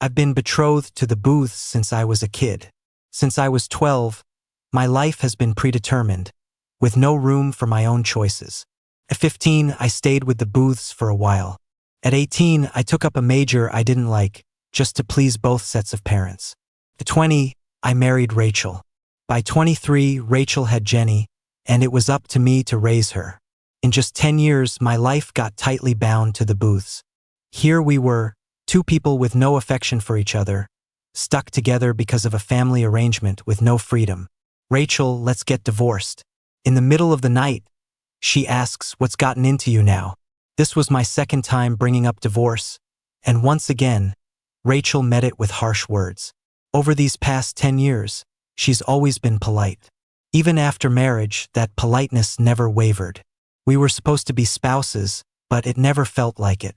I've been betrothed to the booths since I was a kid. Since I was 12, my life has been predetermined, with no room for my own choices. At 15, I stayed with the booths for a while. At 18, I took up a major I didn't like, just to please both sets of parents. At 20, I married Rachel. By 23, Rachel had Jenny, and it was up to me to raise her. In just 10 years, my life got tightly bound to the booths. Here we were, two people with no affection for each other, stuck together because of a family arrangement with no freedom. Rachel, let's get divorced. In the middle of the night, she asks, what's gotten into you now? This was my second time bringing up divorce, and once again, Rachel met it with harsh words. Over these past 10 years, she's always been polite. Even after marriage, that politeness never wavered. We were supposed to be spouses, but it never felt like it.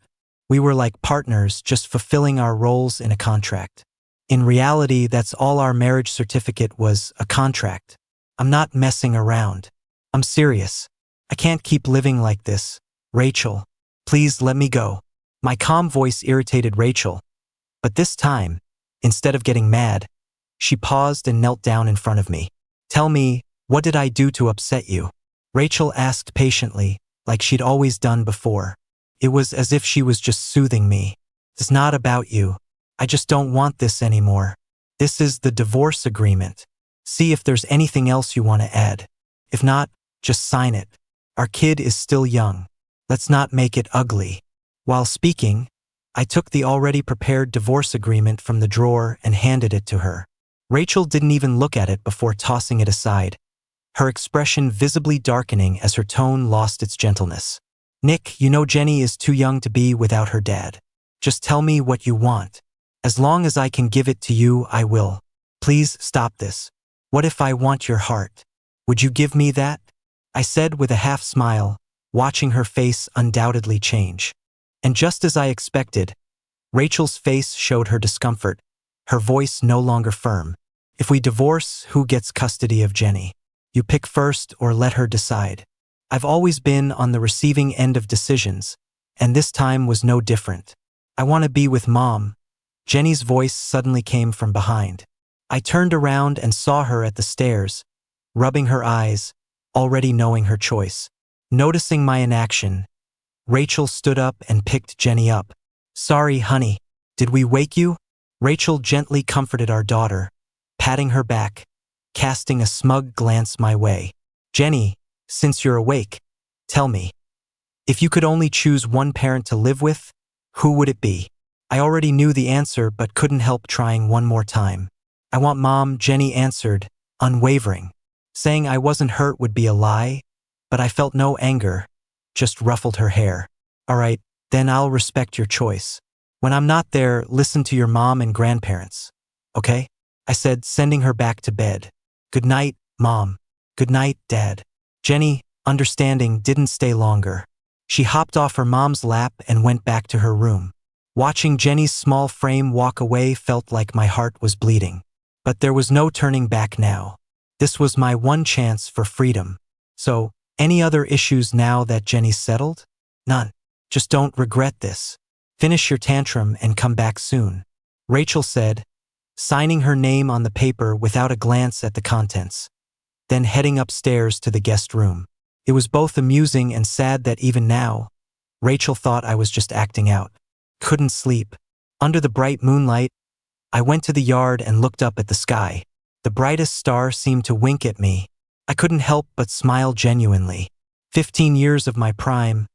We were like partners, just fulfilling our roles in a contract. In reality, that's all our marriage certificate was, a contract. I'm not messing around. I'm serious. I can't keep living like this. Rachel, please let me go. My calm voice irritated Rachel, but this time, instead of getting mad, she paused and knelt down in front of me. Tell me, what did I do to upset you? Rachel asked patiently, like she'd always done before. It was as if she was just soothing me. It's not about you. I just don't want this anymore. This is the divorce agreement. See if there's anything else you want to add. If not, just sign it. Our kid is still young. Let's not make it ugly. While speaking, I took the already prepared divorce agreement from the drawer and handed it to her. Rachel didn't even look at it before tossing it aside, her expression visibly darkening as her tone lost its gentleness. Nick, you know Jenny is too young to be without her dad. Just tell me what you want. As long as I can give it to you, I will. Please stop this. What if I want your heart? Would you give me that? I said with a half smile, watching her face undoubtedly change. And just as I expected, Rachel's face showed her discomfort, her voice no longer firm. If we divorce, who gets custody of Jenny? You pick first or let her decide. I've always been on the receiving end of decisions, and this time was no different. I want to be with Mom. Jenny's voice suddenly came from behind. I turned around and saw her at the stairs, rubbing her eyes, already knowing her choice. Noticing my inaction, Rachel stood up and picked Jenny up. Sorry, honey. Did we wake you? Rachel gently comforted our daughter, patting her back, casting a smug glance my way. Jenny, since you're awake, tell me. If you could only choose one parent to live with, who would it be? I already knew the answer but couldn't help trying one more time. I want Mom, Jenny answered, unwavering. Saying I wasn't hurt would be a lie, but I felt no anger, just ruffled her hair. All right, then I'll respect your choice. When I'm not there, listen to your mom and grandparents, okay? I said, sending her back to bed. Good night, Mom. Good night, Dad. Jenny, understanding, didn't stay longer. She hopped off her mom's lap and went back to her room. Watching Jenny's small frame walk away felt like my heart was bleeding. But there was no turning back now. This was my one chance for freedom. So, any other issues now that Jenny's settled? None. Just don't regret this. Finish your tantrum and come back soon. Rachel said, signing her name on the paper without a glance at the contents, then heading upstairs to the guest room. It was both amusing and sad that even now, Rachel thought I was just acting out. Couldn't sleep. Under the bright moonlight, I went to the yard and looked up at the sky. The brightest star seemed to wink at me. I couldn't help but smile genuinely. 15 years of my prime,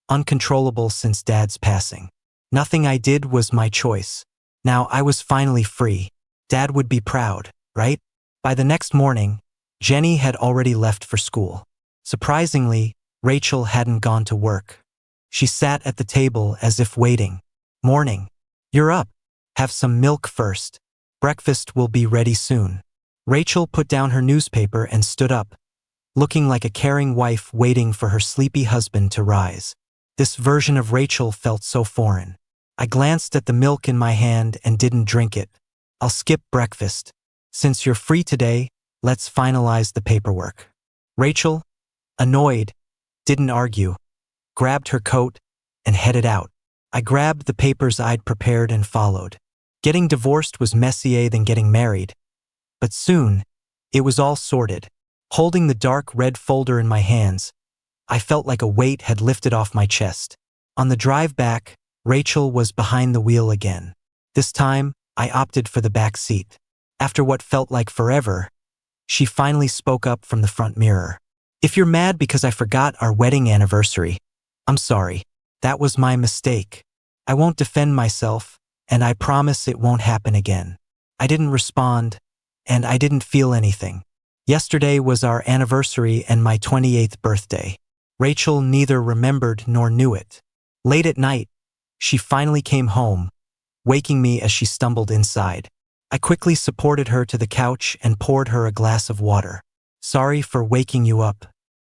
uncontrollable since Dad's passing. Nothing I did was my choice. Now I was finally free. Dad would be proud, right? By the next morning, Jenny had already left for school. Surprisingly, Rachel hadn't gone to work. She sat at the table as if waiting. Morning. You're up. Have some milk first. Breakfast will be ready soon. Rachel put down her newspaper and stood up, looking like a caring wife waiting for her sleepy husband to rise. This version of Rachel felt so foreign. I glanced at the milk in my hand and didn't drink it. I'll skip breakfast. Since you're free today, let's finalize the paperwork. Rachel, annoyed, didn't argue, grabbed her coat and headed out. I grabbed the papers I'd prepared and followed. Getting divorced was messier than getting married, but soon, it was all sorted. Holding the dark red folder in my hands, I felt like a weight had lifted off my chest. On the drive back, Rachel was behind the wheel again. This time, I opted for the back seat. After what felt like forever, she finally spoke up from the front mirror. "If you're mad because I forgot our wedding anniversary, I'm sorry. That was my mistake. I won't defend myself, and I promise it won't happen again." I didn't respond, and I didn't feel anything. Yesterday was our anniversary and my 28th birthday. Rachel neither remembered nor knew it. Late at night, she finally came home, waking me as she stumbled inside. I quickly supported her to the couch and poured her a glass of water. "Sorry for waking you up.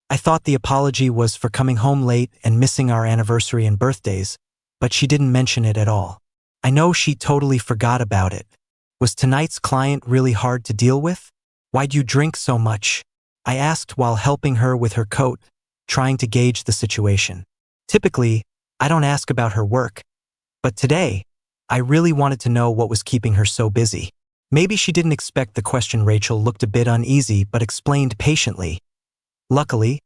I thought the apology was for coming home late and missing our anniversary and birthdays, but she didn't mention it at all. I know she totally forgot about it. Was tonight's client really hard to deal with? Why'd you drink so much?" I asked while helping her with her coat, trying to gauge the situation. Typically, I don't ask about her work, but today, I really wanted to know what was keeping her so busy. Maybe she didn't expect the question. Rachel looked a bit uneasy but explained patiently. "Luckily,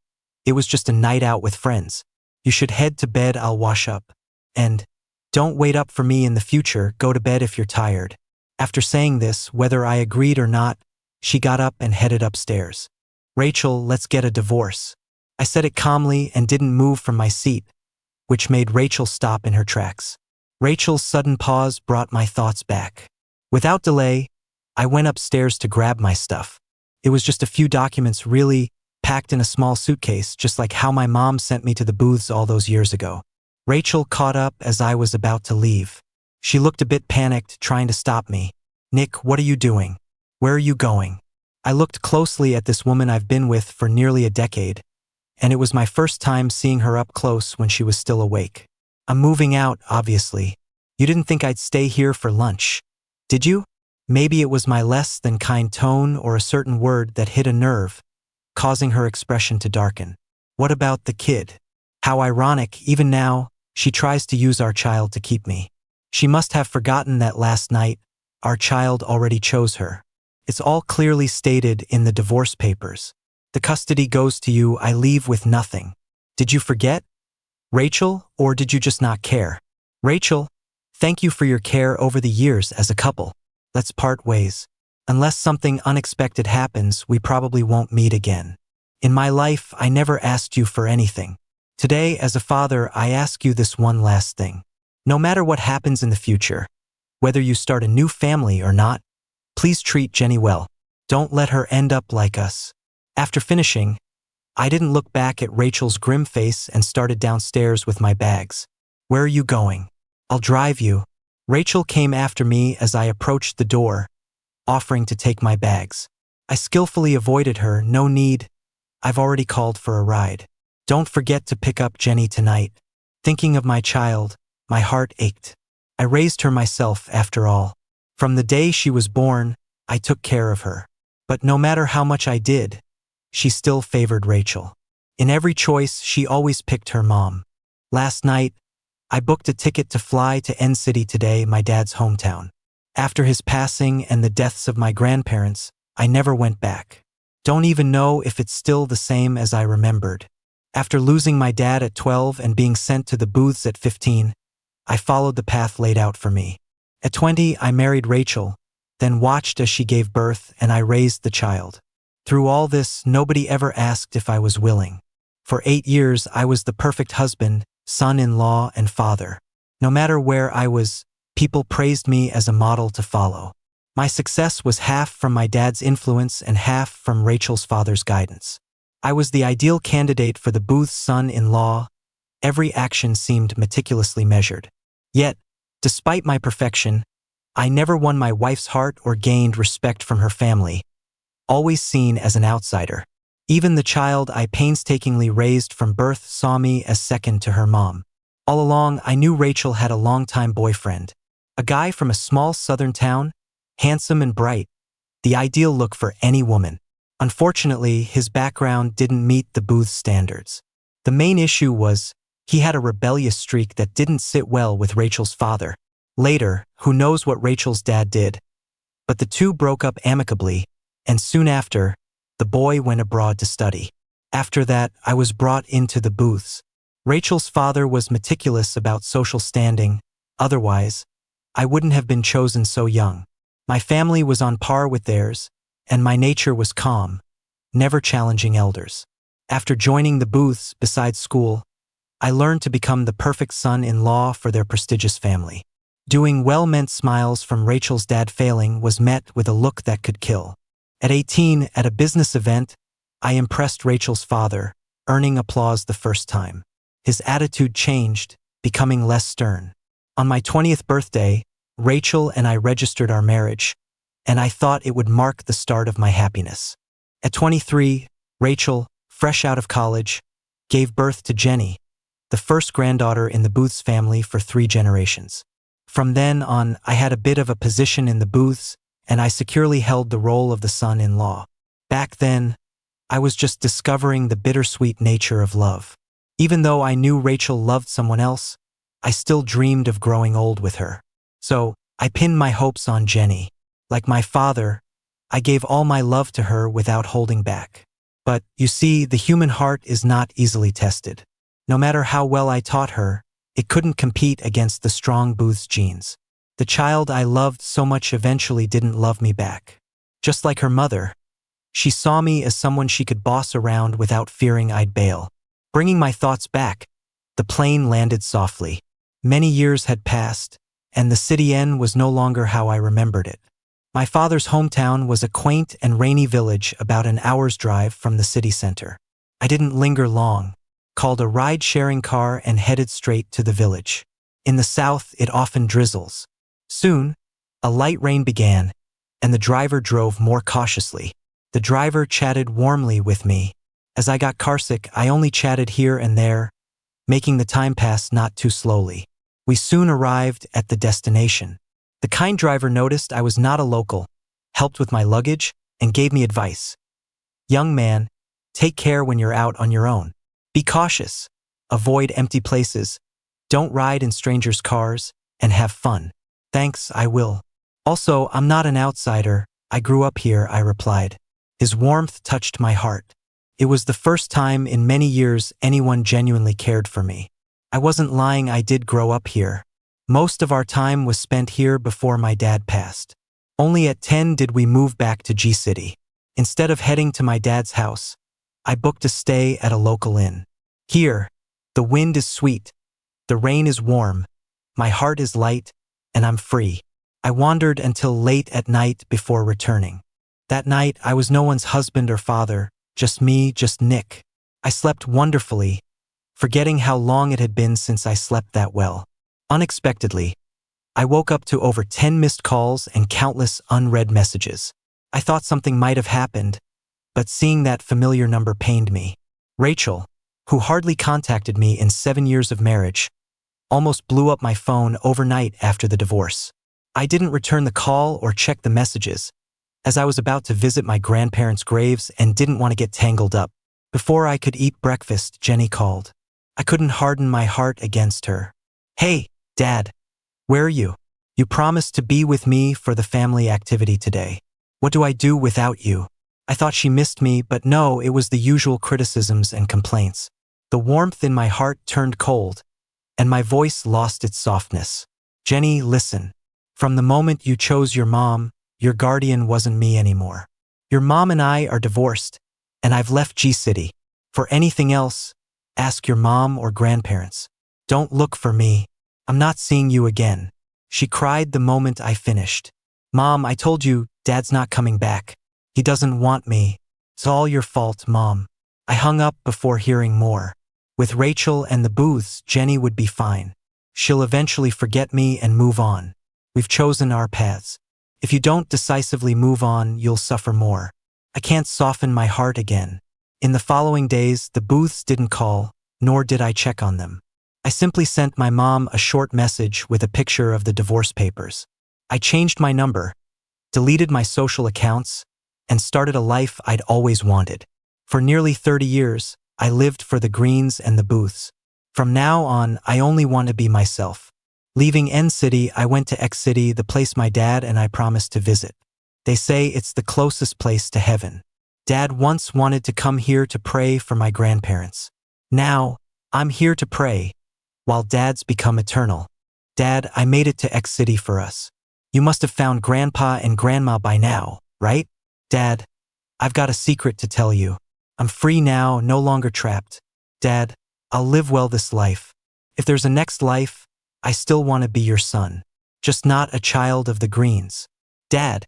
it was just a night out with friends. You should head to bed, I'll wash up. And don't wait up for me in the future, go to bed if you're tired." After saying this, whether I agreed or not, she got up and headed upstairs. "Rachel, let's get a divorce." I said it calmly and didn't move from my seat, which made Rachel stop in her tracks. Rachel's sudden pause brought my thoughts back. Without delay, I went upstairs to grab my stuff. It was just a few documents, really, packed in a small suitcase, just like how my mom sent me to the booths all those years ago. Rachel caught up as I was about to leave. She looked a bit panicked, trying to stop me. "Nick, what are you doing? Where are you going?" I looked closely at this woman I've been with for nearly a decade, and it was my first time seeing her up close when she was still awake. "I'm moving out, obviously. You didn't think I'd stay here for lunch, did you?" Maybe it was my less than kind tone or a certain word that hit a nerve, causing her expression to darken. "What about the kid? How ironic, even now, she tries to use our child to keep me. She must have forgotten that last night, our child already chose her. It's all clearly stated in the divorce papers. The custody goes to you, I leave with nothing. Did you forget, Rachel, or did you just not care? Rachel, thank you for your care over the years as a couple. Let's part ways. Unless something unexpected happens, we probably won't meet again. In my life, I never asked you for anything. Today, as a father, I ask you this one last thing. No matter what happens in the future, whether you start a new family or not, please treat Jenny well. Don't let her end up like us." After finishing, I didn't look back at Rachel's grim face and started downstairs with my bags. "Where are you going?" "I'll drive you." Rachel came after me as I approached the door, offering to take my bags. I skillfully avoided her. "No need. I've already called for a ride. Don't forget to pick up Jenny tonight." Thinking of my child, my heart ached. I raised her myself, after all. From the day she was born, I took care of her. But no matter how much I did, she still favored Rachel. In every choice, she always picked her mom. Last night, I booked a ticket to fly to N City today, my dad's hometown. After his passing and the deaths of my grandparents, I never went back. Don't even know if it's still the same as I remembered. After losing my dad at 12 and being sent to the booths at 15, I followed the path laid out for me. At 20, I married Rachel, then watched as she gave birth and I raised the child. Through all this, nobody ever asked if I was willing. For 8 years, I was the perfect husband, son-in-law, and father. No matter where I was, people praised me as a model to follow. My success was half from my dad's influence and half from Rachel's father's guidance. I was the ideal candidate for the booth's son-in-law. Every action seemed meticulously measured. Yet, despite my perfection, I never won my wife's heart or gained respect from her family, always seen as an outsider. Even the child I painstakingly raised from birth saw me as second to her mom. All along, I knew Rachel had a longtime boyfriend, a guy from a small southern town, handsome and bright, the ideal look for any woman. Unfortunately, his background didn't meet the booth's standards. The main issue was, he had a rebellious streak that didn't sit well with Rachel's father. Later, who knows what Rachel's dad did, but the two broke up amicably, and soon after, the boy went abroad to study. After that, I was brought into the booths. Rachel's father was meticulous about social standing, otherwise, I wouldn't have been chosen so young. My family was on par with theirs, and my nature was calm, never challenging elders. After joining the booths besides school, I learned to become the perfect son-in-law for their prestigious family. Doing well-meant smiles from Rachel's dad failing was met with a look that could kill. At 18, at a business event, I impressed Rachel's father, earning applause the first time. His attitude changed, becoming less stern. On my 20th birthday, Rachel and I registered our marriage, and I thought it would mark the start of my happiness. At 23, Rachel, fresh out of college, gave birth to Jenny, the first granddaughter in the Booths family for 3 generations. From then on, I had a bit of a position in the booths, and I securely held the role of the son-in-law. Back then, I was just discovering the bittersweet nature of love. Even though I knew Rachel loved someone else, I still dreamed of growing old with her. So, I pinned my hopes on Jenny. Like my father, I gave all my love to her without holding back. But, you see, the human heart is not easily tested. No matter how well I taught her, it couldn't compete against the strong Booth's genes. The child I loved so much eventually didn't love me back. Just like her mother, she saw me as someone she could boss around without fearing I'd bail. Bringing my thoughts back, the plane landed softly. Many years had passed, and the city N was no longer how I remembered it. My father's hometown was a quaint and rainy village about an hour's drive from the city center. I didn't linger long, called a ride-sharing car and headed straight to the village. In the south, it often drizzles. Soon, a light rain began, and the driver drove more cautiously. The driver chatted warmly with me. As I got carsick, I only chatted here and there, making the time pass not too slowly. We soon arrived at the destination. The kind driver noticed I was not a local, helped with my luggage, and gave me advice. "Young man, take care when you're out on your own. Be cautious, avoid empty places, don't ride in strangers' cars, and have fun." "Thanks, I will. Also, I'm not an outsider, I grew up here," I replied. His warmth touched my heart. It was the first time in many years anyone genuinely cared for me. I wasn't lying, I did grow up here. Most of our time was spent here before my dad passed. Only at 10 did we move back to G-City. Instead of heading to my dad's house, I booked a stay at a local inn. Here, the wind is sweet, the rain is warm, my heart is light, and I'm free. I wandered until late at night before returning. That night, I was no one's husband or father, just me, just Nick. I slept wonderfully, forgetting how long it had been since I slept that well. Unexpectedly, I woke up to over 10 missed calls and countless unread messages. I thought something might have happened, but seeing that familiar number pained me. Rachel, who hardly contacted me in 7 years of marriage, almost blew up my phone overnight after the divorce. I didn't return the call or check the messages, as I was about to visit my grandparents' graves and didn't want to get tangled up. Before I could eat breakfast, Jenny called. I couldn't harden my heart against her. "Hey, Dad, where are you? You promised to be with me for the family activity today. What do I do without you?" I thought she missed me, but no, it was the usual criticisms and complaints. The warmth in my heart turned cold, and my voice lost its softness. "Jenny, listen. From the moment you chose your mom, your guardian wasn't me anymore. Your mom and I are divorced, and I've left G-City. For anything else, ask your mom or grandparents. Don't look for me. I'm not seeing you again." She cried the moment I finished. "Mom, I told you, Dad's not coming back. He doesn't want me. It's all your fault, Mom." I hung up before hearing more. With Rachel and the Booths, Jenny would be fine. She'll eventually forget me and move on. We've chosen our paths. If you don't decisively move on, you'll suffer more. I can't soften my heart again. In the following days, the Booths didn't call, nor did I check on them. I simply sent my mom a short message with a picture of the divorce papers. I changed my number, deleted my social accounts, and started a life I'd always wanted. For nearly 30 years, I lived for the Greens and the Booths. From now on, I only want to be myself. Leaving N City, I went to X City, the place my dad and I promised to visit. They say it's the closest place to heaven. Dad once wanted to come here to pray for my grandparents. Now, I'm here to pray, while Dad's become eternal. Dad, I made it to X City for us. You must have found Grandpa and Grandma by now, right? Dad, I've got a secret to tell you. I'm free now, no longer trapped. Dad, I'll live well this life. If there's a next life, I still want to be your son, just not a child of the Greens. Dad,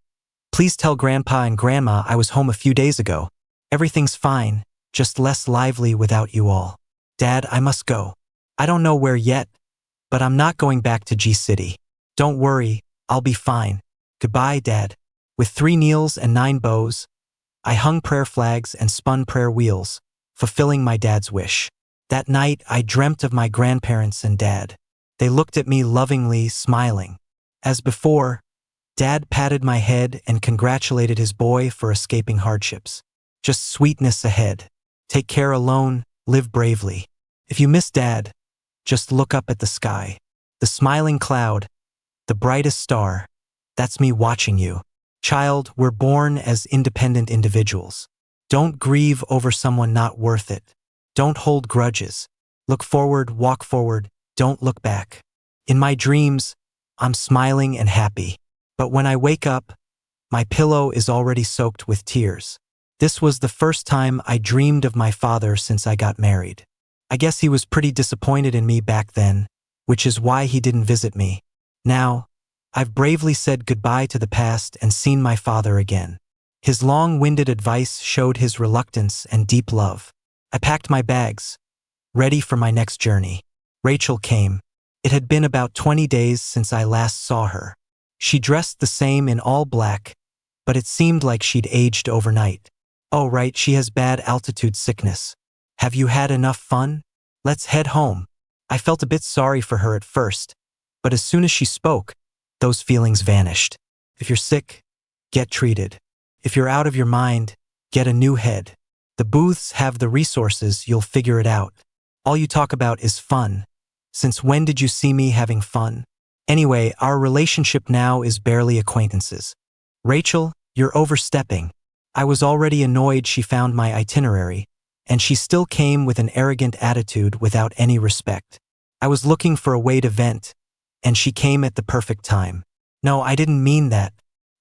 please tell Grandpa and Grandma I was home a few days ago. Everything's fine, just less lively without you all. Dad, I must go. I don't know where yet, but I'm not going back to G City. Don't worry, I'll be fine. Goodbye, Dad. With 3 kneels and 9 bows, I hung prayer flags and spun prayer wheels, fulfilling my dad's wish. That night, I dreamt of my grandparents and Dad. They looked at me lovingly, smiling. As before, Dad patted my head and congratulated his boy for escaping hardships. Just sweetness ahead. Take care alone, live bravely. If you miss Dad, just look up at the sky. The smiling cloud, the brightest star, that's me watching you. Child, we're born as independent individuals. Don't grieve over someone not worth it. Don't hold grudges. Look forward, walk forward, don't look back. In my dreams, I'm smiling and happy. But when I wake up, my pillow is already soaked with tears. This was the first time I dreamed of my father since I got married. I guess he was pretty disappointed in me back then, which is why he didn't visit me. Now, I've bravely said goodbye to the past and seen my father again. His long-winded advice showed his reluctance and deep love. I packed my bags, ready for my next journey. Rachel came. It had been about 20 days since I last saw her. She dressed the same in all black, but it seemed like she'd aged overnight. Oh right, she has bad altitude sickness. Have you had enough fun? Let's head home. I felt a bit sorry for her at first, but as soon as she spoke, those feelings vanished. If you're sick, get treated. If you're out of your mind, get a new head. The booths have the resources, you'll figure it out. All you talk about is fun. Since when did you see me having fun? Anyway, our relationship now is barely acquaintances. Rachel, you're overstepping. I was already annoyed she found my itinerary, and she still came with an arrogant attitude without any respect. I was looking for a way to vent, and she came at the perfect time. No, I didn't mean that.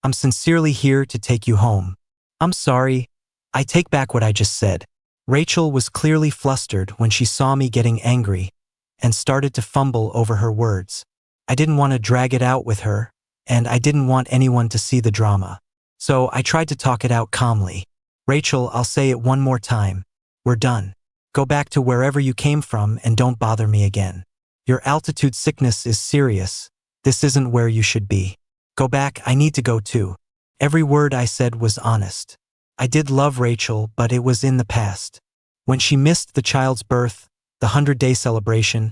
I'm sincerely here to take you home. I'm sorry. I take back what I just said. Rachel was clearly flustered when she saw me getting angry and started to fumble over her words. I didn't want to drag it out with her, and I didn't want anyone to see the drama. So I tried to talk it out calmly. Rachel, I'll say it one more time. We're done. Go back to wherever you came from and don't bother me again. Your altitude sickness is serious. This isn't where you should be. Go back, I need to go too. Every word I said was honest. I did love Rachel, but it was in the past. When she missed the child's birth, the 100-day celebration,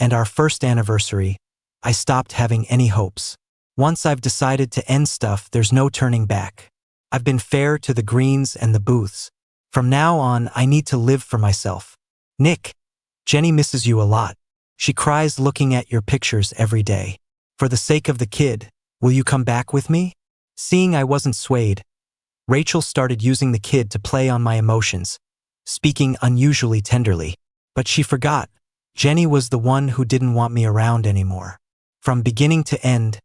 and our first anniversary, I stopped having any hopes. Once I've decided to end stuff, there's no turning back. I've been fair to the Greens and the Booths. From now on, I need to live for myself. Nick, Jenny misses you a lot. She cries looking at your pictures every day. For the sake of the kid, will you come back with me? Seeing I wasn't swayed, Rachel started using the kid to play on my emotions, speaking unusually tenderly. But she forgot. Jenny was the one who didn't want me around anymore. From beginning to end,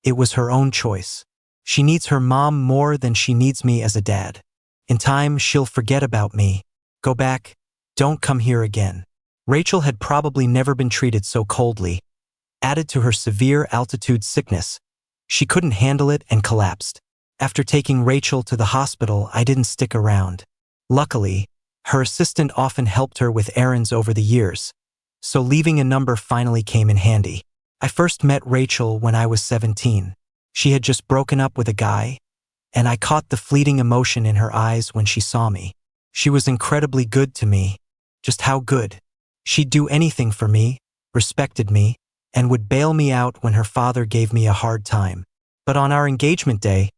it was her own choice. She needs her mom more than she needs me as a dad. In time, she'll forget about me. Go back. Don't come here again. Rachel had probably never been treated so coldly. Added to her severe altitude sickness, she couldn't handle it and collapsed. After taking Rachel to the hospital, I didn't stick around. Luckily, her assistant often helped her with errands over the years, so leaving a number finally came in handy. I first met Rachel when I was 17. She had just broken up with a guy, and I caught the fleeting emotion in her eyes when she saw me. She was incredibly good to me. Just how good? She'd do anything for me, respected me, and would bail me out when her father gave me a hard time. But on our engagement day,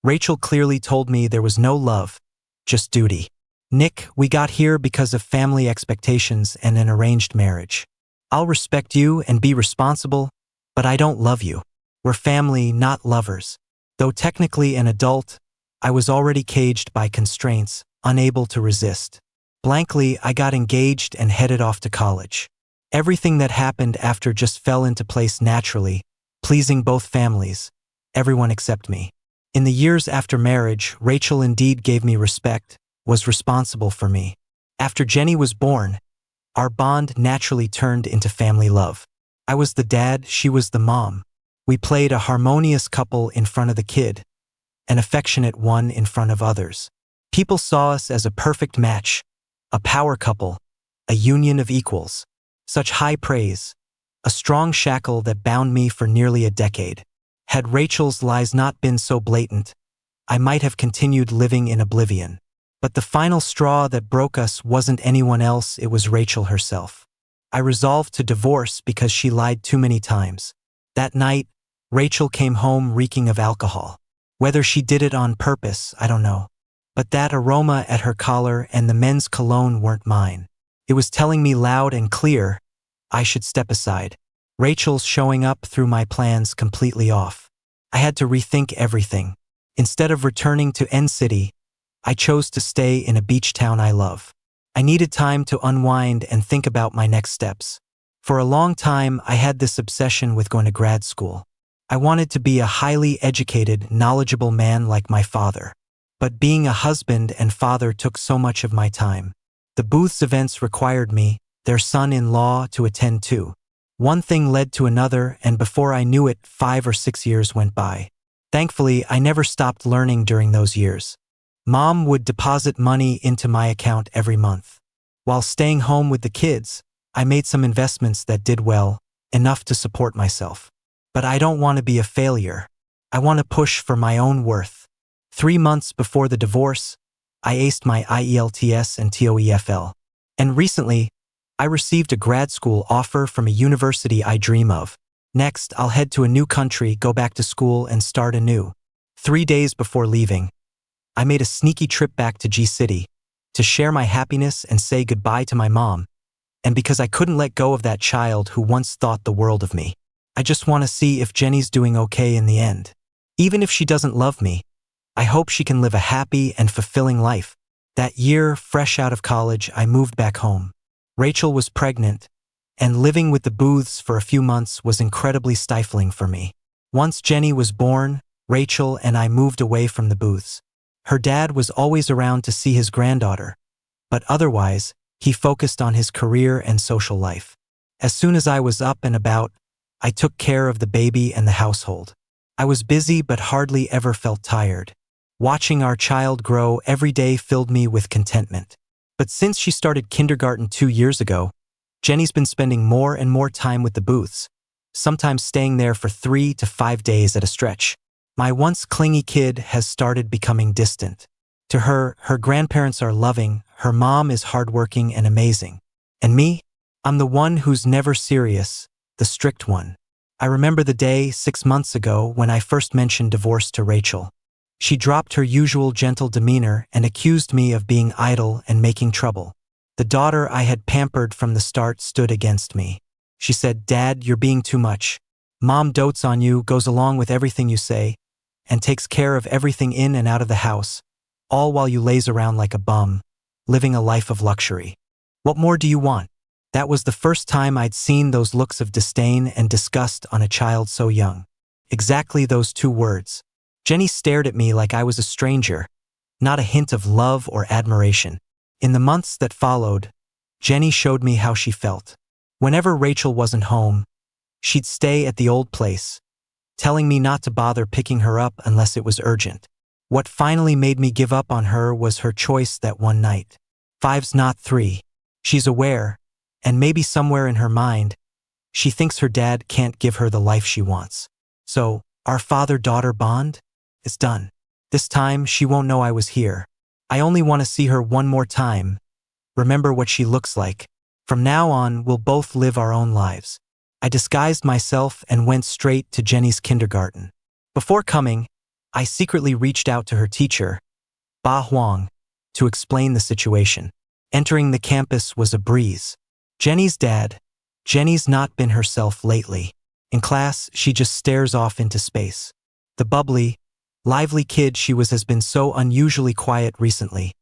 Rachel clearly told me there was no love, just duty. Nick, we got here because of family expectations and an arranged marriage. I'll respect you and be responsible, but I don't love you. We're family, not lovers. Though technically an adult, I was already caged by constraints, unable to resist. Blankly, I got engaged and headed off to college. Everything that happened after just fell into place naturally, pleasing both families, everyone except me. In the years after marriage, Rachel indeed gave me respect, was responsible for me. After Jenny was born, our bond naturally turned into family love. I was the dad, she was the mom. We played a harmonious couple in front of the kid, an affectionate one in front of others. People saw us as a perfect match, a power couple, a union of equals. Such high praise, a strong shackle that bound me for nearly a decade. Had Rachel's lies not been so blatant, I might have continued living in oblivion. But the final straw that broke us wasn't anyone else, it was Rachel herself. I resolved to divorce because she lied too many times. That night, Rachel came home reeking of alcohol. Whether she did it on purpose, I don't know. But that aroma at her collar and the men's cologne weren't mine. It was telling me loud and clear, I should step aside. Rachel's showing up threw my plans completely off. I had to rethink everything. Instead of returning to N City, I chose to stay in a beach town I love. I needed time to unwind and think about my next steps. For a long time, I had this obsession with going to grad school. I wanted to be a highly educated, knowledgeable man like my father. But being a husband and father took so much of my time. The Booths events required me, their son-in-law, to attend too. One thing led to another, and before I knew it, 5 or 6 years went by. Thankfully, I never stopped learning during those years. Mom would deposit money into my account every month. While staying home with the kids, I made some investments that did well, enough to support myself. But I don't want to be a failure. I want to push for my own worth. 3 months before the divorce, I aced my IELTS and TOEFL. And recently, I received a grad school offer from a university I dream of. Next, I'll head to a new country, go back to school, and start anew. 3 days before leaving, I made a sneaky trip back to G-City to share my happiness and say goodbye to my mom. And because I couldn't let go of that child who once thought the world of me. I just want to see if Jenny's doing okay in the end. Even if she doesn't love me, I hope she can live a happy and fulfilling life. That year, fresh out of college, I moved back home. Rachel was pregnant, and living with the Booths for a few months was incredibly stifling for me. Once Jenny was born, Rachel and I moved away from the Booths. Her dad was always around to see his granddaughter, but otherwise, he focused on his career and social life. As soon as I was up and about, I took care of the baby and the household. I was busy but hardly ever felt tired. Watching our child grow every day filled me with contentment. But since she started kindergarten 2 years ago, Jenny's been spending more and more time with the Booths, sometimes staying there for 3 to 5 days at a stretch. My once clingy kid has started becoming distant. To her, her grandparents are loving, her mom is hardworking and amazing. And me? I'm the one who's never serious, the strict one. I remember the day 6 months ago when I first mentioned divorce to Rachel. She dropped her usual gentle demeanor and accused me of being idle and making trouble. The daughter I had pampered from the start stood against me. She said, "Dad, you're being too much. Mom dotes on you, goes along with everything you say, and takes care of everything in and out of the house, all while you laze around like a bum, living a life of luxury. What more do you want?" That was the first time I'd seen those looks of disdain and disgust on a child so young. Exactly those 2 words. Jenny stared at me like I was a stranger, not a hint of love or admiration. In the months that followed, Jenny showed me how she felt. Whenever Rachel wasn't home, she'd stay at the old place, telling me not to bother picking her up unless it was urgent. What finally made me give up on her was her choice that one night. 5's not 3. She's aware, and maybe somewhere in her mind, she thinks her dad can't give her the life she wants. So, our father-daughter bond? It's done. This time, she won't know I was here. I only want to see her one more time, remember what she looks like. From now on, we'll both live our own lives. I disguised myself and went straight to Jenny's kindergarten. Before coming, I secretly reached out to her teacher, Ba Huang, to explain the situation. Entering the campus was a breeze. Jenny's not been herself lately. In class, she just stares off into space. The bubbly, lively kid she was has been so unusually quiet recently.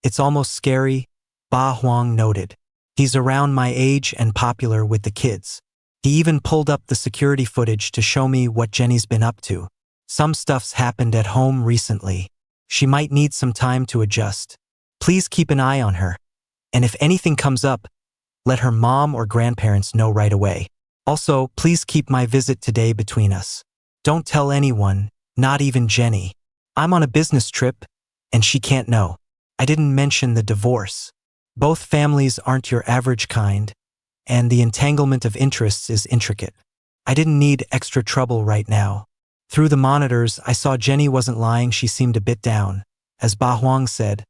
It's almost scary, Ba Huang noted. He's around my age and popular with the kids. He even pulled up the security footage to show me what Jenny's been up to. Some stuff's happened at home recently. She might need some time to adjust. Please keep an eye on her. And if anything comes up, let her mom or grandparents know right away. Also, please keep my visit today between us. Don't tell anyone, not even Jenny. I'm on a business trip, and she can't know. I didn't mention the divorce. Both families aren't your average kind, and the entanglement of interests is intricate. I didn't need extra trouble right now. Through the monitors, I saw Jenny wasn't lying. She seemed a bit down, as Ba Huang said,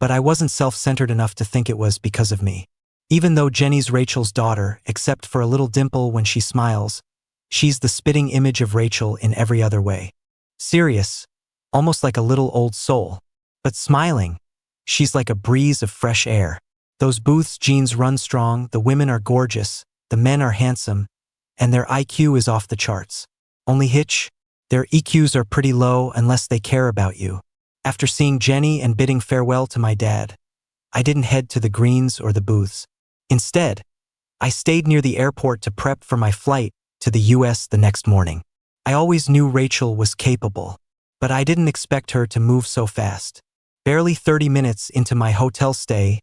but I wasn't self-centered enough to think it was because of me. Even though Jenny's Rachel's daughter, except for a little dimple when she smiles, she's the spitting image of Rachel in every other way. Serious, almost like a little old soul. But smiling, she's like a breeze of fresh air. Those Booth's genes run strong, the women are gorgeous, the men are handsome, and their IQ is off the charts. Only hitch, their EQs are pretty low unless they care about you. After seeing Jenny and bidding farewell to my dad, I didn't head to the Greens or the Booths. Instead, I stayed near the airport to prep for my flight to the US the next morning. I always knew Rachel was capable, but I didn't expect her to move so fast. Barely 30 minutes into my hotel stay,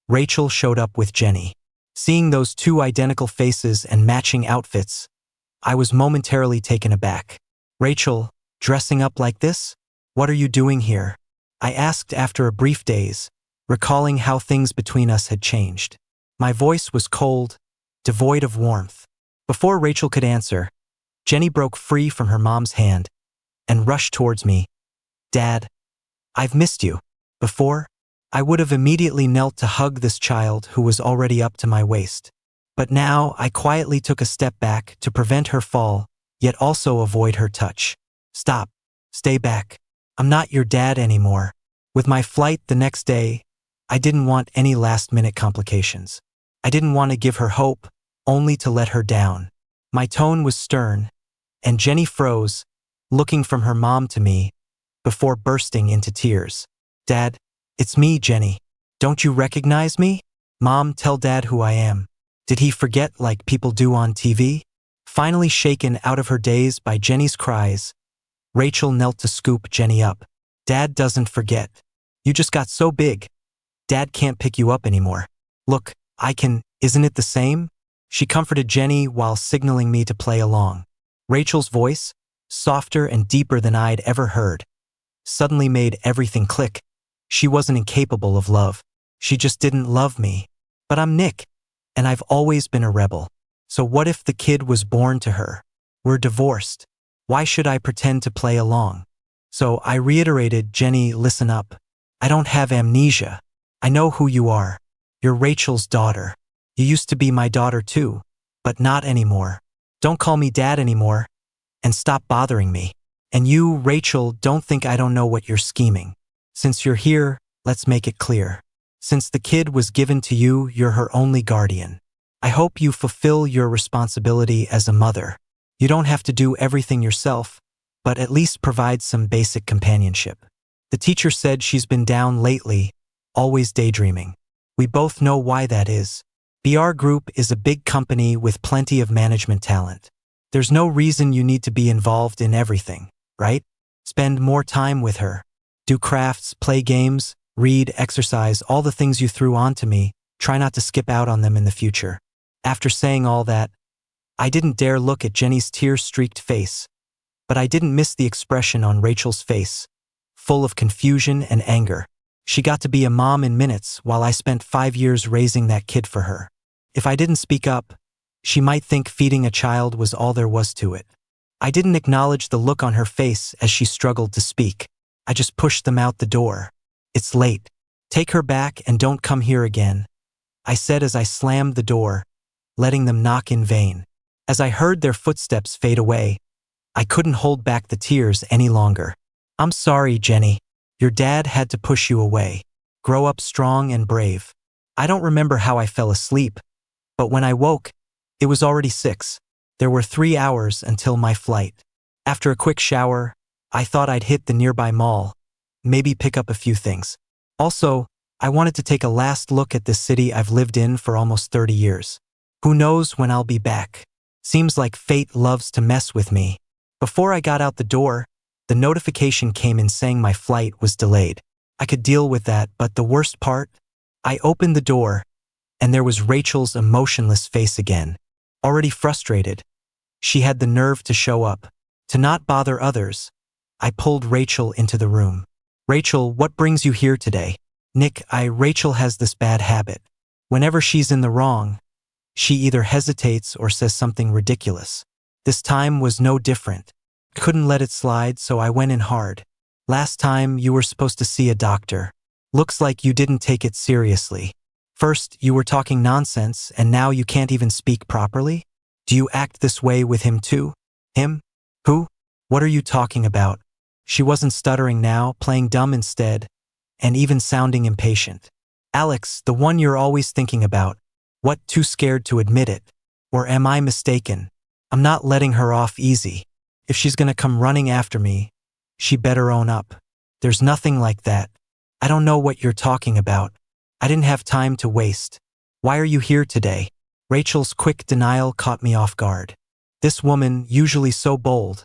Rachel showed up with Jenny. Seeing those two identical faces and matching outfits, I was momentarily taken aback. Rachel, dressing up like this? What are you doing here? I asked after a brief daze, recalling how things between us had changed. My voice was cold, devoid of warmth. Before Rachel could answer, Jenny broke free from her mom's hand and rushed towards me. Dad, I've missed you. Before, I would have immediately knelt to hug this child who was already up to my waist. But now I quietly took a step back to prevent her fall, yet also avoid her touch. Stop. Stay back. I'm not your dad anymore. With my flight the next day, I didn't want any last-minute complications. I didn't want to give her hope, only to let her down. My tone was stern, and Jenny froze, looking from her mom to me, before bursting into tears. Dad, it's me, Jenny. Don't you recognize me? Mom, tell Dad who I am. Did he forget like people do on TV? Finally shaken out of her daze by Jenny's cries, Rachel knelt to scoop Jenny up. Dad doesn't forget. You just got so big. Dad can't pick you up anymore. Look, I can, isn't it the same? She comforted Jenny while signaling me to play along. Rachel's voice, softer and deeper than I'd ever heard, suddenly made everything click. She wasn't incapable of love. She just didn't love me. But I'm Nick, and I've always been a rebel. So what if the kid was born to her? We're divorced. Why should I pretend to play along? So I reiterated, Jenny, listen up. I don't have amnesia. I know who you are. You're Rachel's daughter. You used to be my daughter too, but not anymore. Don't call me Dad anymore, and stop bothering me. And you, Rachel, don't think I don't know what you're scheming. Since you're here, let's make it clear. Since the kid was given to you, you're her only guardian. I hope you fulfill your responsibility as a mother. You don't have to do everything yourself, but at least provide some basic companionship. The teacher said she's been down lately, always daydreaming. We both know why that is. BR Group is a big company with plenty of management talent. There's no reason you need to be involved in everything, right? Spend more time with her. Do crafts, play games, read, exercise, all the things you threw onto me. Try not to skip out on them in the future. After saying all that, I didn't dare look at Jenny's tear-streaked face, but I didn't miss the expression on Rachel's face, full of confusion and anger. She got to be a mom in minutes while I spent 5 years raising that kid for her. If I didn't speak up, she might think feeding a child was all there was to it. I didn't acknowledge the look on her face as she struggled to speak. I just pushed them out the door. It's late. Take her back and don't come here again, I said as I slammed the door, letting them knock in vain. As I heard their footsteps fade away, I couldn't hold back the tears any longer. I'm sorry, Jenny. Your dad had to push you away. Grow up strong and brave. I don't remember how I fell asleep, but when I woke, it was already 6. There were 3 hours until my flight. After a quick shower, I thought I'd hit the nearby mall, maybe pick up a few things. Also, I wanted to take a last look at this city I've lived in for almost 30 years. Who knows when I'll be back? Seems like fate loves to mess with me. Before I got out the door, the notification came in saying my flight was delayed. I could deal with that, but the worst part? I opened the door, and there was Rachel's emotionless face again. Already frustrated, she had the nerve to show up. To not bother others, I pulled Rachel into the room. Rachel, what brings you here today? Nick, Rachel has this bad habit. Whenever she's in the wrong, she either hesitates or says something ridiculous. This time was no different. Couldn't let it slide, so I went in hard. Last time, you were supposed to see a doctor. Looks like you didn't take it seriously. First, you were talking nonsense, and now you can't even speak properly? Do you act this way with him too? Him? Who? What are you talking about? She wasn't stuttering now, playing dumb instead, and even sounding impatient. Alex, the one you're always thinking about. What, too scared to admit it? Or am I mistaken? I'm not letting her off easy. If she's gonna come running after me, she better own up. There's nothing like that. I don't know what you're talking about. I didn't have time to waste. Why are you here today? Rachel's quick denial caught me off guard. This woman, usually so bold,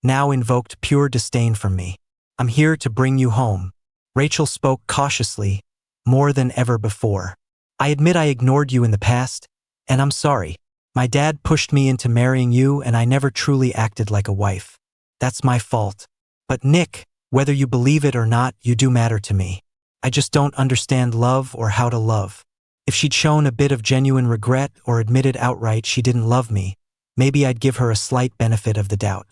now invoked pure disdain from me. I'm here to bring you home. Rachel spoke cautiously, more than ever before. I admit I ignored you in the past, and I'm sorry. My dad pushed me into marrying you, and I never truly acted like a wife. That's my fault. But Nick, whether you believe it or not, you do matter to me. I just don't understand love or how to love. If she'd shown a bit of genuine regret or admitted outright she didn't love me, maybe I'd give her a slight benefit of the doubt.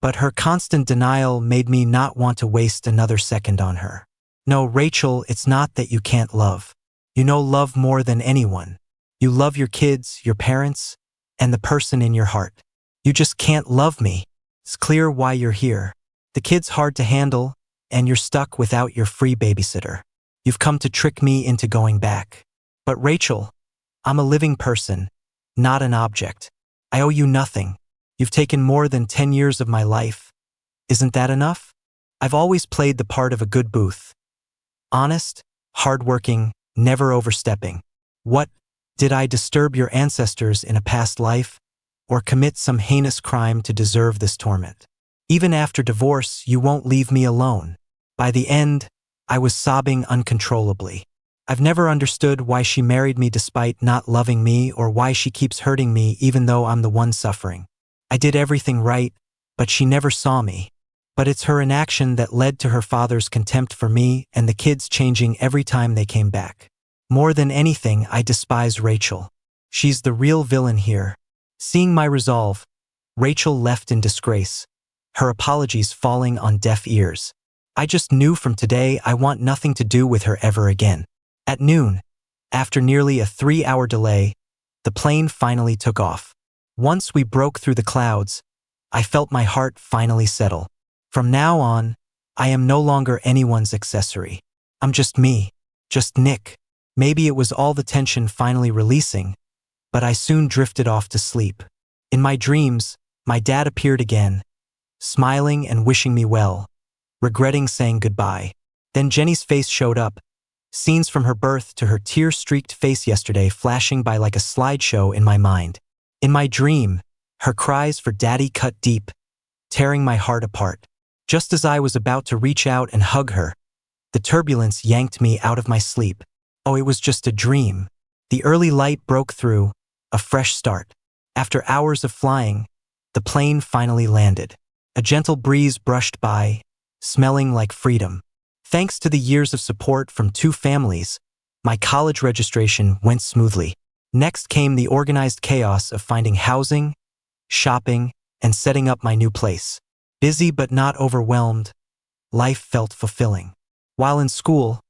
But her constant denial made me not want to waste another second on her. No, Rachel, it's not that you can't love. You know love more than anyone. You love your kids, your parents, and the person in your heart. You just can't love me. It's clear why you're here. The kid's hard to handle, and you're stuck without your free babysitter. You've come to trick me into going back. But Rachel, I'm a living person, not an object. I owe you nothing. You've taken more than 10 years of my life. Isn't that enough? I've always played the part of a good Booth. Honest, hardworking, never overstepping. What, did I disturb your ancestors in a past life, or commit some heinous crime to deserve this torment? Even after divorce, you won't leave me alone. By the end, I was sobbing uncontrollably. I've never understood why she married me despite not loving me, or why she keeps hurting me even though I'm the one suffering. I did everything right, but she never saw me. But it's her inaction that led to her father's contempt for me and the kids changing every time they came back. More than anything, I despise Rachel. She's the real villain here. Seeing my resolve, Rachel left in disgrace, her apologies falling on deaf ears. I just knew from today I want nothing to do with her ever again. At noon, after nearly a 3-hour delay, the plane finally took off. Once we broke through the clouds, I felt my heart finally settle. From now on, I am no longer anyone's accessory. I'm just me, just Nick. Maybe it was all the tension finally releasing, but I soon drifted off to sleep. In my dreams, my dad appeared again, smiling and wishing me well, regretting saying goodbye. Then Jenny's face showed up, scenes from her birth to her tear-streaked face yesterday flashing by like a slideshow in my mind. In my dream, her cries for daddy cut deep, tearing my heart apart. Just as I was about to reach out and hug her, the turbulence yanked me out of my sleep. Oh, it was just a dream. The early light broke through, a fresh start. After hours of flying, the plane finally landed. A gentle breeze brushed by, smelling like freedom. Thanks to the years of support from 2 families, my college registration went smoothly. Next came the organized chaos of finding housing, shopping, and setting up my new place. Busy but not overwhelmed, life felt fulfilling. While in school,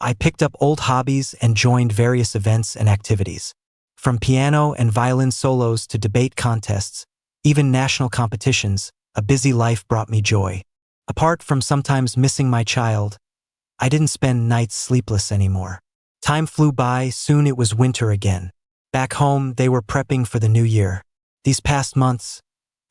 I picked up old hobbies and joined various events and activities. From piano and violin solos to debate contests, even national competitions, a busy life brought me joy. Apart from sometimes missing my child, I didn't spend nights sleepless anymore. Time flew by, soon it was winter again. Back home, they were prepping for the new year. These past months,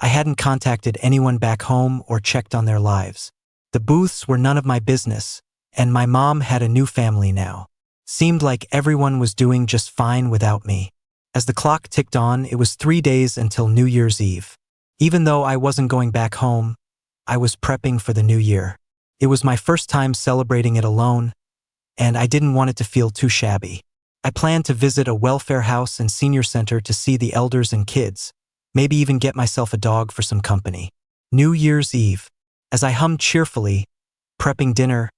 I hadn't contacted anyone back home or checked on their lives. The booths were none of my business, and my mom had a new family now. Seemed like everyone was doing just fine without me. As the clock ticked on, it was 3 days until New Year's Eve. Even though I wasn't going back home, I was prepping for the new year. It was my first time celebrating it alone, and I didn't want it to feel too shabby. I planned to visit a welfare house and senior center to see the elders and kids, maybe even get myself a dog for some company. New Year's Eve. As I hummed cheerfully, prepping dinner,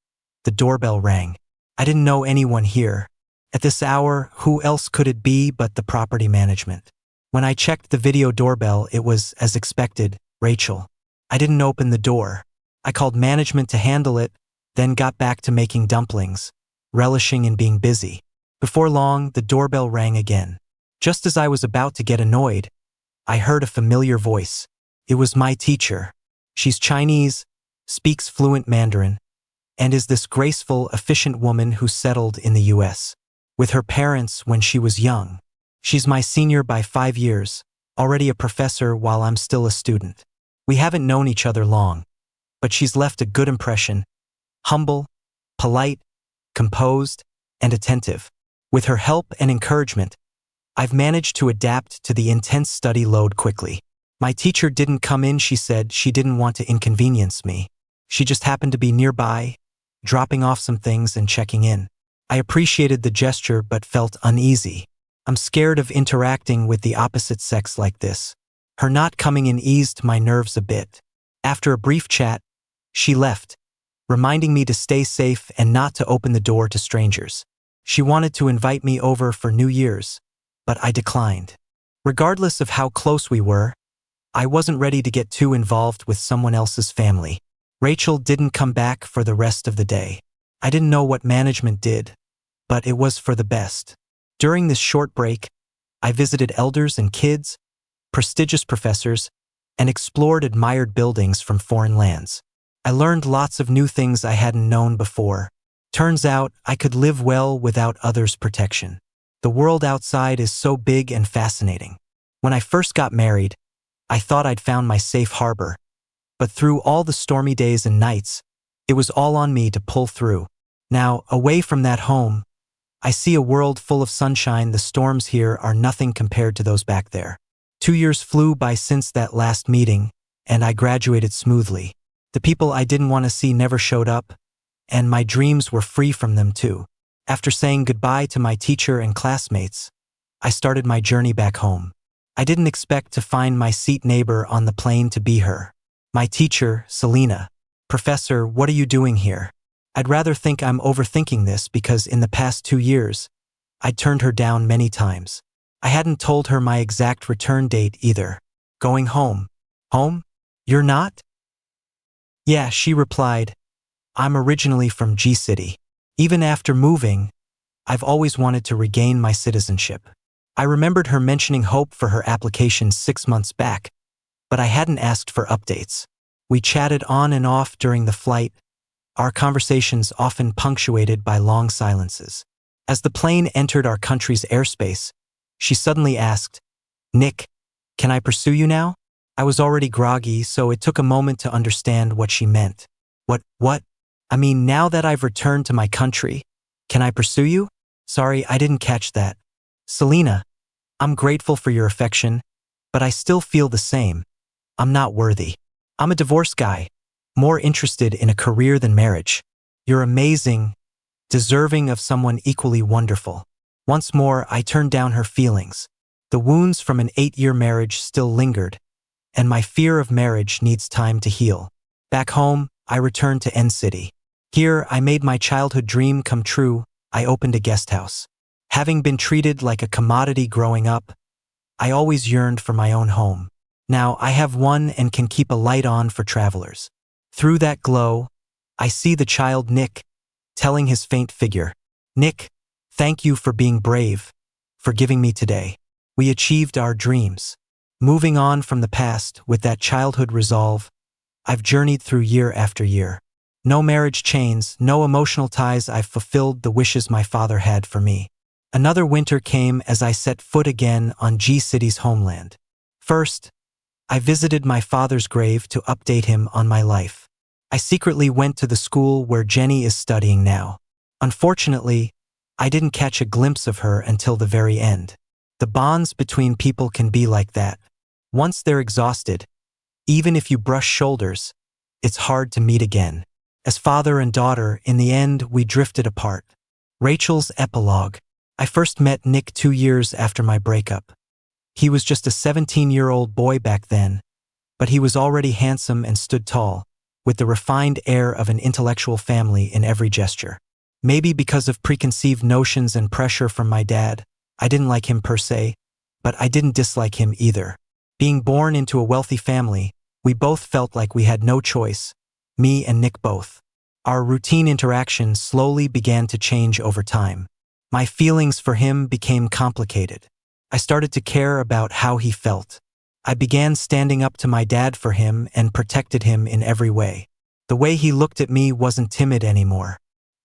the doorbell rang. I didn't know anyone here. At this hour, who else could it be but the property management? When I checked the video doorbell, it was, as expected, Rachel. I didn't open the door. I called management to handle it, then got back to making dumplings, relishing in being busy. Before long, the doorbell rang again. Just as I was about to get annoyed, I heard a familiar voice. It was my teacher. She's Chinese, speaks fluent Mandarin, and is this graceful, efficient woman who settled in the US with her parents when she was young. She's my senior by 5 years, already a professor while I'm still a student. We haven't known each other long, but she's left a good impression. Humble, polite, composed, and attentive. With her help and encouragement, I've managed to adapt to the intense study load quickly. My teacher didn't come in. She said she didn't want to inconvenience me. She just happened to be nearby, dropping off some things and checking in. I appreciated the gesture but felt uneasy. I'm scared of interacting with the opposite sex like this. Her not coming in eased my nerves a bit. After a brief chat, she left, reminding me to stay safe and not to open the door to strangers. She wanted to invite me over for New Year's, but I declined. Regardless of how close we were, I wasn't ready to get too involved with someone else's family. Rachel didn't come back for the rest of the day. I didn't know what management did, but it was for the best. During this short break, I visited elders and kids, prestigious professors, and explored admired buildings from foreign lands. I learned lots of new things I hadn't known before. Turns out I could live well without others' protection. The world outside is so big and fascinating. When I first got married, I thought I'd found my safe harbor. But through all the stormy days and nights, it was all on me to pull through. Now, away from that home, I see a world full of sunshine. The storms here are nothing compared to those back there. 2 years flew by since that last meeting, and I graduated smoothly. The people I didn't want to see never showed up, and my dreams were free from them too. After saying goodbye to my teacher and classmates, I started my journey back home. I didn't expect to find my seat neighbor on the plane to be her. My teacher, Selena. Professor, what are you doing here? I'd rather think I'm overthinking this because in the past 2 years, I'd turned her down many times. I hadn't told her my exact return date either. Going home. Home? You're not? Yeah, she replied. I'm originally from G-City. Even after moving, I've always wanted to regain my citizenship. I remembered her mentioning hope for her application 6 months back, but I hadn't asked for updates. We chatted on and off during the flight, our conversations often punctuated by long silences. As the plane entered our country's airspace, she suddenly asked, Nick, can I pursue you now? I was already groggy, so it took a moment to understand what she meant. What? I mean, now that I've returned to my country, can I pursue you? Sorry, I didn't catch that. Selena, I'm grateful for your affection, but I still feel the same. I'm not worthy. I'm a divorced guy, more interested in a career than marriage. You're amazing, deserving of someone equally wonderful. Once more, I turned down her feelings. The wounds from an 8-year marriage still lingered, and my fear of marriage needs time to heal. Back home, I returned to N City. Here, I made my childhood dream come true. I opened a guest house. Having been treated like a commodity growing up, I always yearned for my own home. Now I have one and can keep a light on for travelers. Through that glow, I see the child Nick, telling his faint figure, Nick, thank you for being brave, for giving me today. We achieved our dreams. Moving on from the past with that childhood resolve, I've journeyed through year after year. No marriage chains, no emotional ties. I've fulfilled the wishes my father had for me. Another winter came as I set foot again on G-City's homeland. First, I visited my father's grave to update him on my life. I secretly went to the school where Jenny is studying now. Unfortunately, I didn't catch a glimpse of her until the very end. The bonds between people can be like that. Once they're exhausted, even if you brush shoulders, it's hard to meet again. As father and daughter, in the end, we drifted apart. Rachel's epilogue. I first met Nick 2 years after my breakup. He was just a 17-year-old boy back then, but he was already handsome and stood tall, with the refined air of an intellectual family in every gesture. Maybe because of preconceived notions and pressure from my dad, I didn't like him per se, but I didn't dislike him either. Being born into a wealthy family, we both felt like we had no choice, me and Nick both. Our routine interactions slowly began to change over time. My feelings for him became complicated. I started to care about how he felt. I began standing up to my dad for him and protected him in every way. The way he looked at me wasn't timid anymore.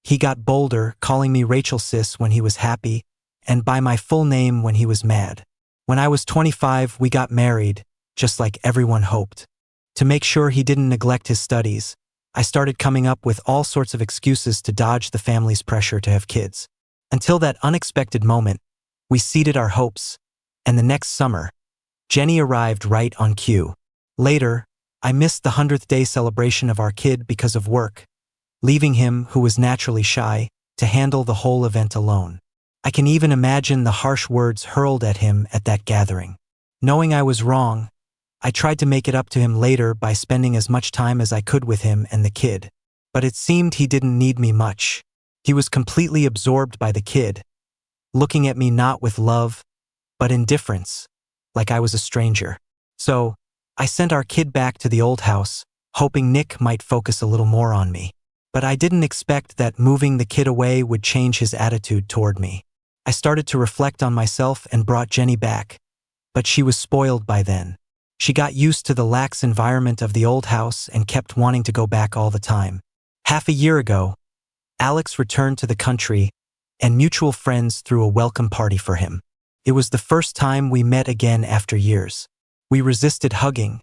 He got bolder, calling me Rachel sis when he was happy, and by my full name when he was mad. When I was 25, we got married, just like everyone hoped. To make sure he didn't neglect his studies, I started coming up with all sorts of excuses to dodge the family's pressure to have kids. Until that unexpected moment, we seeded our hopes, and the next summer, Jenny arrived right on cue. Later, I missed the 100th day celebration of our kid because of work, leaving him, who was naturally shy, to handle the whole event alone. I can even imagine the harsh words hurled at him at that gathering. Knowing I was wrong, I tried to make it up to him later by spending as much time as I could with him and the kid. But it seemed he didn't need me much. He was completely absorbed by the kid, looking at me not with love, but indifference, like I was a stranger. So, I sent our kid back to the old house, hoping Nick might focus a little more on me. But I didn't expect that moving the kid away would change his attitude toward me. I started to reflect on myself and brought Jenny back, but she was spoiled by then. She got used to the lax environment of the old house and kept wanting to go back all the time. Half a year ago, Alex returned to the country, and mutual friends threw a welcome party for him. It was the first time we met again after years. We resisted hugging,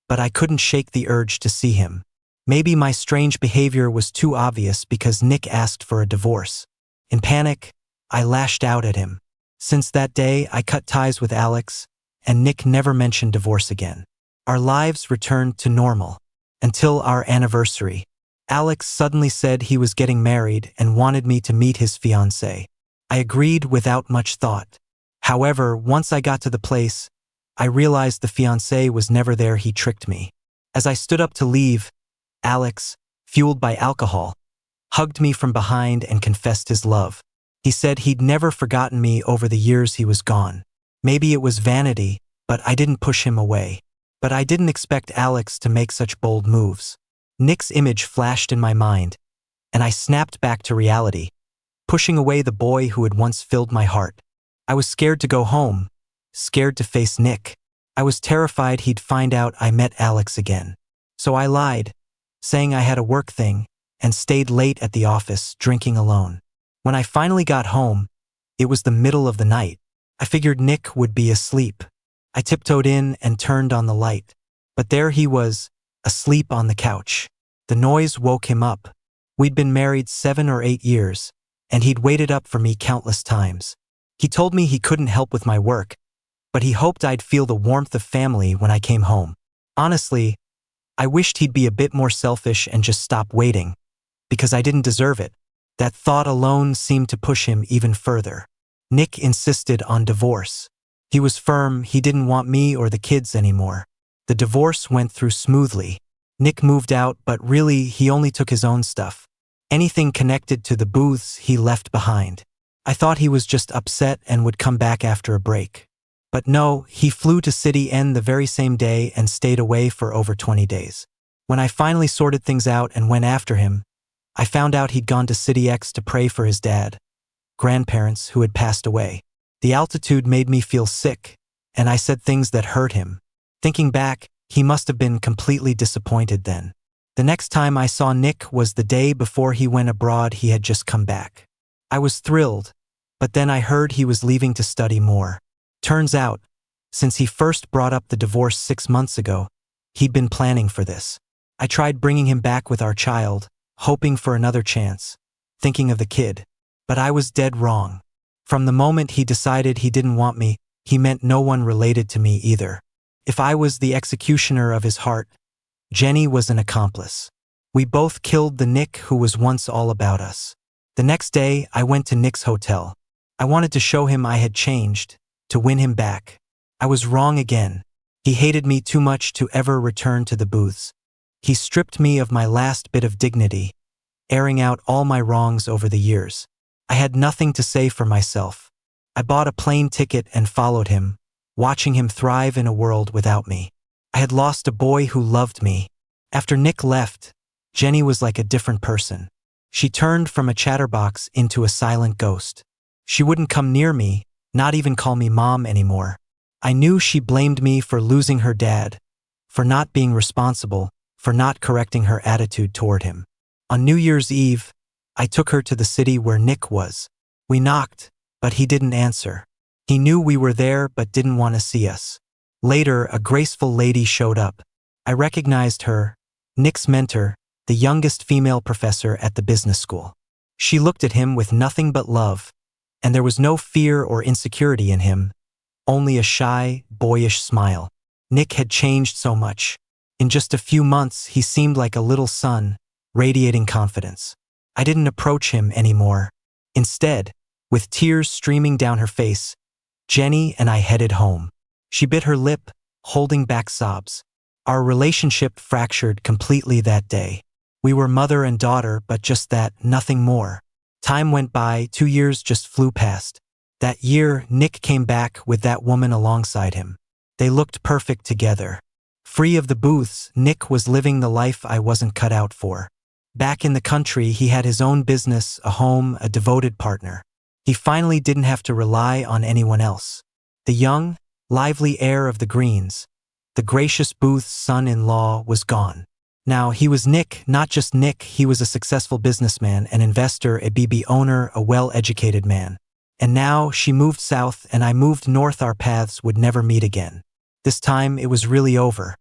but I couldn't shake the urge to see him. Maybe my strange behavior was too obvious because Nick asked for a divorce. In panic, I lashed out at him. Since that day, I cut ties with Alex, and Nick never mentioned divorce again. Our lives returned to normal. Until our anniversary. Alex suddenly said he was getting married and wanted me to meet his fiancée. I agreed without much thought. However, once I got to the place, I realized the fiancé was never there. He tricked me. As I stood up to leave, Alex, fueled by alcohol, hugged me from behind and confessed his love. He said he'd never forgotten me over the years he was gone. Maybe it was vanity, but I didn't push him away. But I didn't expect Alex to make such bold moves. Nick's image flashed in my mind, and I snapped back to reality, pushing away the boy who had once filled my heart. I was scared to go home, scared to face Nick. I was terrified he'd find out I met Alex again. So I lied, saying I had a work thing, and stayed late at the office, drinking alone. When I finally got home, it was the middle of the night. I figured Nick would be asleep. I tiptoed in and turned on the light. But there he was, asleep on the couch. The noise woke him up. We'd been married 7 or 8 years, and he'd waited up for me countless times. He told me he couldn't help with my work, but he hoped I'd feel the warmth of family when I came home. Honestly, I wished he'd be a bit more selfish and just stop waiting, because I didn't deserve it. That thought alone seemed to push him even further. Nick insisted on divorce. He was firm, he didn't want me or the kids anymore. The divorce went through smoothly. Nick moved out, but really he only took his own stuff. Anything connected to the booths he left behind. I thought he was just upset and would come back after a break. But no, he flew to City N the very same day and stayed away for over 20 days. When I finally sorted things out and went after him, I found out he'd gone to City X to pray for his dad, grandparents who had passed away. The altitude made me feel sick, and I said things that hurt him. Thinking back, he must have been completely disappointed then. The next time I saw Nick was the day before he went abroad. He had just come back. I was thrilled, but then I heard he was leaving to study more. Turns out, Since he first brought up the divorce 6 months ago, he'd been planning for this. I tried bringing him back with our child, hoping for another chance, thinking of the kid. But I was dead wrong. From the moment he decided he didn't want me, he meant no one related to me either. If I was the executioner of his heart, Jenny was an accomplice. We both killed the Nick who was once all about us. The next day, I went to Nick's hotel. I wanted to show him I had changed, to win him back. I was wrong again. He hated me too much to ever return to the booths. He stripped me of my last bit of dignity, airing out all my wrongs over the years. I had nothing to say for myself. I bought a plane ticket and followed him, watching him thrive in a world without me. I had lost a boy who loved me. After Nick left, Jenny was like a different person. She turned from a chatterbox into a silent ghost. She wouldn't come near me, not even call me mom anymore. I knew she blamed me for losing her dad, for not being responsible, for not correcting her attitude toward him. On New Year's Eve, I took her to the city where Nick was. We knocked, but he didn't answer. He knew we were there but didn't want to see us. Later, a graceful lady showed up. I recognized her, Nick's mentor, the youngest female professor at the business school. She looked at him with nothing but love, and there was no fear or insecurity in him, only a shy, boyish smile. Nick had changed so much. In just a few months, he seemed like a little son, radiating confidence. I didn't approach him anymore. Instead, with tears streaming down her face, Jenny and I headed home. She bit her lip, holding back sobs. Our relationship fractured completely that day. We were mother and daughter, but just that, nothing more. Time went by, 2 years just flew past. That year, Nick came back with that woman alongside him. They looked perfect together. Free of the booths, Nick was living the life I wasn't cut out for. Back in the country, he had his own business, a home, a devoted partner. He finally didn't have to rely on anyone else. The young, lively heir of the Greens, the gracious Booth's son-in-law, was gone. Now, he was Nick, not just Nick, he was a successful businessman, an investor, a BB owner, a well-educated man. And now, she moved south and I moved north. Our paths would never meet again. This time, it was really over.